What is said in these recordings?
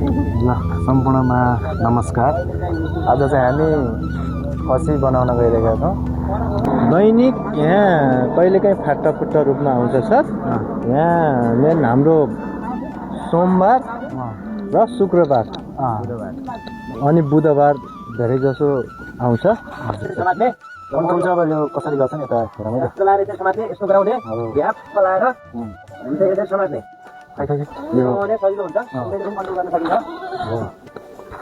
ल सम्पूर्णमा नमस्कार। आज चाहिँ हामी खसी बनाउन गइरहेका छौँ। दैनिक यहाँ कहिलेकाहीँ फाटाफुट्टा रूपमा आउँछ सर। यहाँ मेन हाम्रो सोमबार र शुक्रबार अनि बुधबार धेरै जसो आउँछ। कन्ट्रोल चाहिँ अब यो कसरी गर्छ नि यता समात्ने यस्तो गराउने ग्याप पलाएर हामीले यसरी समात्ने सजिलो हुन्छ कन्ट्रोल गर्न सकिन्छ।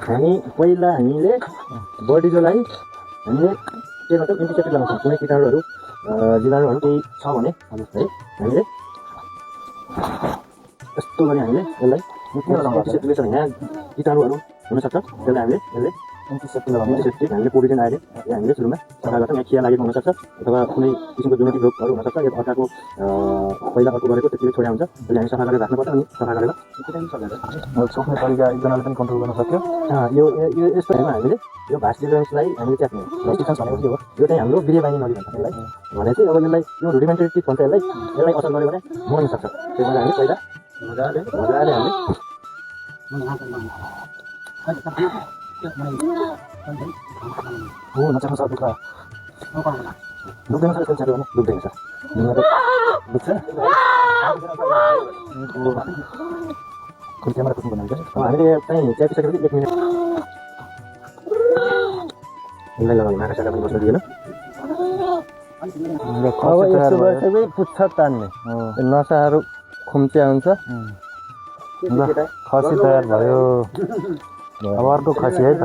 हामी पहिला हामीले बडीको लागि हामीले के गर्छौँ एन्टिसेप्टिक लगाउँछौँ। कुनै कीटाणुहरू जीवाणुहरू केही छ भने है हामीले यस्तो गरी हामीले यसलाई एन्टिसेप्टिक यहाँ कीटाणुहरू हुनसक्छ त्यसलाई हामीले यसले एन्टिसेप्टिक हामीले कोभिड आएर हामीले सुरुमा सफा गर्छौँ। यहाँ खिया लागेको हुनसक्छ अथवा कुनै किसिमको जोमेटिक रोगहरू हुनसक्छ। यो अर्काको पहिला अर्को गरेको त्यतिकै छोड्या हुन्छ। त्यसले हामी सफा गरेर राख्नुपर्छ अनि सफा गरेर छोप्ने तरिका एकजनाले पनि कन्ट्रोल गर्न सक्यो। यो यस्तो होइन हामीले यो भास्टिलेन्सलाई हामीले च्याप्ने भास्टिलेन्स भनेको के हो? यो चाहिँ हाम्रो बिरेबानी नली भन्छ त्यसलाई। भने चाहिँ अब यसलाई यो रुडिमेन्टरी टिप भन्छ यसलाई असर गऱ्यो भने मर्न सक्छ। त्यही भएर हामी पहिला मजाले हामीले नचाख्नु सक्छ दुख्दैन सर सक्यो भने दुख्दैन सर दुख्छ क्यामेरा कुन बनाएको हामीले चाहिँ च्यापिसकेपछि 1 मिनट यसलाई लगाउने माखा साखा पनि बस्न दिएन। अब यस्तो गरेपछि पुच्छर तान्ने नसाहरू खुम्च्या हुन्छ। ल खसी तयार भयो। अब अर्को खसी है त।